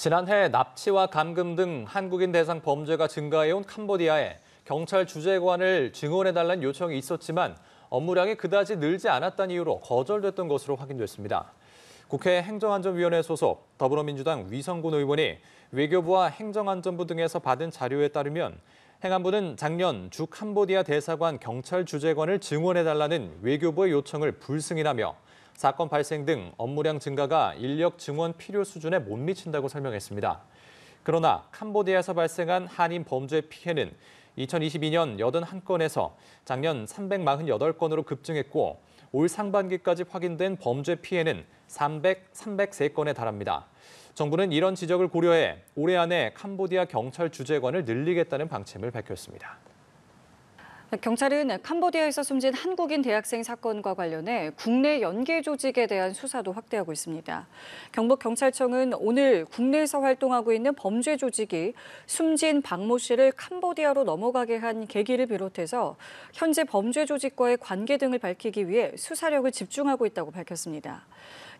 지난해 납치와 감금 등 한국인 대상 범죄가 증가해온 캄보디아에 경찰 주재관을 증언해달라는 요청이 있었지만 업무량이 그다지 늘지 않았다는 이유로 거절됐던 것으로 확인됐습니다. 국회 행정안전위원회 소속 더불어민주당 위성군 의원이 외교부와 행정안전부 등에서 받은 자료에 따르면 행안부는 작년 주 캄보디아 대사관 경찰 주재관을 증언해달라는 외교부의 요청을 불승인하며 사건 발생 등 업무량 증가가 인력 증원 필요 수준에 못 미친다고 설명했습니다. 그러나 캄보디아에서 발생한 한인 범죄 피해는 2022년 81건에서 작년 348건으로 급증했고 올 상반기까지 확인된 범죄 피해는 303건에 달합니다. 정부는 이런 지적을 고려해 올해 안에 캄보디아 경찰 주재관을 늘리겠다는 방침을 밝혔습니다. 경찰은 캄보디아에서 숨진 한국인 대학생 사건과 관련해 국내 연계 조직에 대한 수사도 확대하고 있습니다. 경북경찰청은 오늘 국내에서 활동하고 있는 범죄 조직이 숨진 박모 씨를 캄보디아로 넘어가게 한 계기를 비롯해서 현재 범죄 조직과의 관계 등을 밝히기 위해 수사력을 집중하고 있다고 밝혔습니다.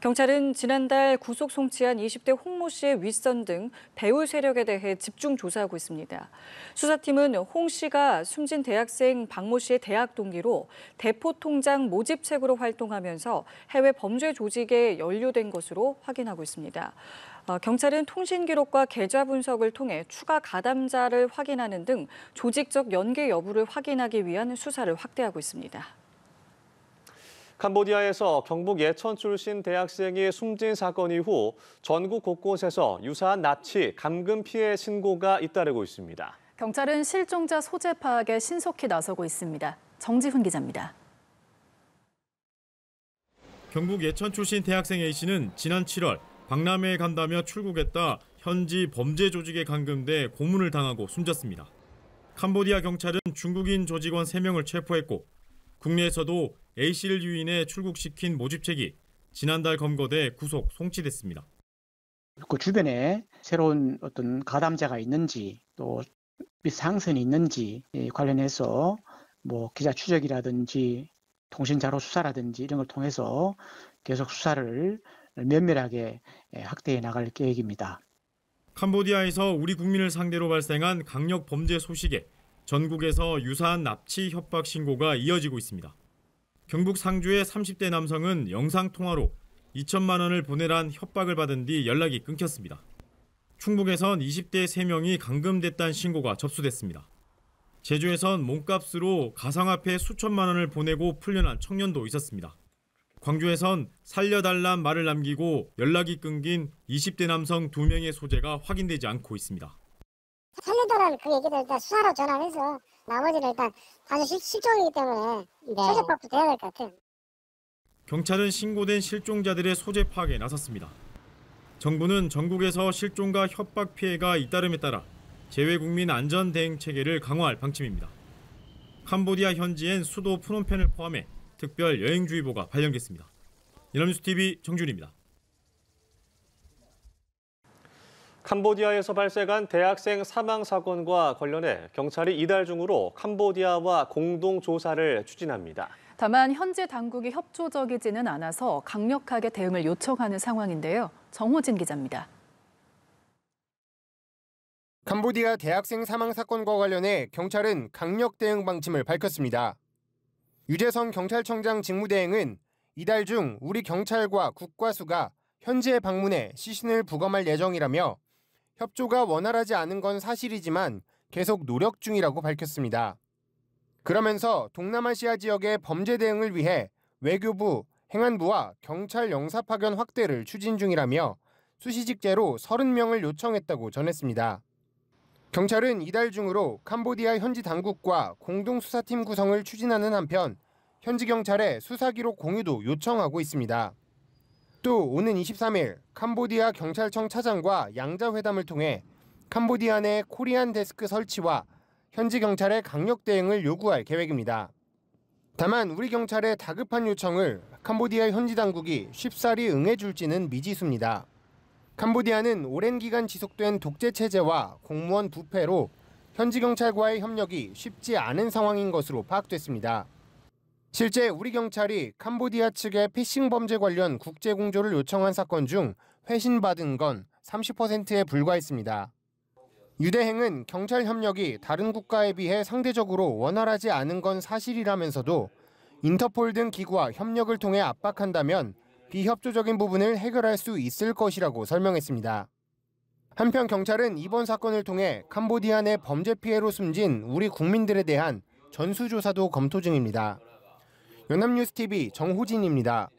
경찰은 지난달 구속 송치한 20대 홍모 씨의 윗선 등 배후 세력에 대해 집중 조사하고 있습니다. 수사팀은 홍 씨가 숨진 대학생 박모 씨의 대학 동기로 대포통장 모집책으로 활동하면서 해외 범죄 조직에 연루된 것으로 확인하고 있습니다. 경찰은 통신 기록과 계좌 분석을 통해 추가 가담자를 확인하는 등 조직적 연계 여부를 확인하기 위한 수사를 확대하고 있습니다. 캄보디아에서 경북 예천 출신 대학생이 숨진 사건 이후 전국 곳곳에서 유사한 납치, 감금 피해 신고가 잇따르고 있습니다. 경찰은 실종자 소재 파악에 신속히 나서고 있습니다. 정지훈 기자입니다. 경북 예천 출신 대학생 A씨는 지난 7월 박람회에 간다며 출국했다 현지 범죄 조직에 감금돼 고문을 당하고 숨졌습니다. 캄보디아 경찰은 중국인 조직원 3명을 체포했고 국내에서도 A씨를 유인해 출국시킨 모집책이 지난달 검거돼 구속 송치됐습니다. 그 주변에 새로운 어떤 가담자가 있는지 또 상선이 있는지 관련해서 기자 추적이라든지 통신자료 수사라든지 이런 걸 통해서 계속 수사를 면밀하게 확대해 나갈 계획입니다. 캄보디아에서 우리 국민을 상대로 발생한 강력 범죄 소식에 전국에서 유사한 납치 협박 신고가 이어지고 있습니다. 경북 상주의 30대 남성은 영상통화로 2천만 원을 보내란 협박을 받은 뒤 연락이 끊겼습니다. 충북에선 20대 3명이 감금됐다는 신고가 접수됐습니다. 제주에선 몸값으로 가상화폐 수천만 원을 보내고 풀려난 청년도 있었습니다. 광주에선 살려달란 말을 남기고 연락이 끊긴 20대 남성 2명의 소재가 확인되지 않고 있습니다. 살려달라는 그 얘기를 일단 수사로 전환해서 나머지는 일단 다시 실종이기 때문에 소재파악도 돼야 될 것 같아요. 경찰은 신고된 실종자들의 소재 파악에 나섰습니다. 정부는 전국에서 실종과 협박 피해가 잇따름에 따라 재외국민 안전대응체계를 강화할 방침입니다. 캄보디아 현지엔 수도 프놈펜을 포함해 특별 여행주의보가 발령됐습니다. 연합뉴스TV 정준입니다. 캄보디아에서 발생한 대학생 사망 사건과 관련해 경찰이 이달 중으로 캄보디아와 공동 조사를 추진합니다. 다만 현재 당국이 협조적이지는 않아서 강력하게 대응을 요청하는 상황인데요. 정호진 기자입니다. 캄보디아 대학생 사망 사건과 관련해 경찰은 강력 대응 방침을 밝혔습니다. 유재성 경찰청장 직무대행은 이달 중 우리 경찰과 국과수가 현지에 방문해 시신을 부검할 예정이라며 협조가 원활하지 않은 건 사실이지만 계속 노력 중이라고 밝혔습니다. 그러면서 동남아시아 지역의 범죄 대응을 위해 외교부, 행안부와 경찰 영사 파견 확대를 추진 중이라며 수시직제로 30명을 요청했다고 전했습니다. 경찰은 이달 중으로 캄보디아 현지 당국과 공동수사팀 구성을 추진하는 한편 현지 경찰의 수사기록 공유도 요청하고 있습니다. 또 오는 23일 캄보디아 경찰청 차장과 양자회담을 통해 캄보디아 내 코리안 데스크 설치와 현지 경찰의 강력 대응을 요구할 계획입니다. 다만 우리 경찰의 다급한 요청을 캄보디아 현지 당국이 쉽사리 응해줄지는 미지수입니다. 캄보디아는 오랜 기간 지속된 독재 체제와 공무원 부패로 현지 경찰과의 협력이 쉽지 않은 상황인 것으로 파악됐습니다. 실제 우리 경찰이 캄보디아 측에 피싱 범죄 관련 국제 공조를 요청한 사건 중 회신받은 건 30%에 불과했습니다. 유대행은 경찰 협력이 다른 국가에 비해 상대적으로 원활하지 않은 건 사실이라면서도 인터폴 등 기구와 협력을 통해 압박한다면 비협조적인 부분을 해결할 수 있을 것이라고 설명했습니다. 한편 경찰은 이번 사건을 통해 캄보디아 내 범죄 피해로 숨진 우리 국민들에 대한 전수조사도 검토 중입니다. 연합뉴스TV 정호진입니다.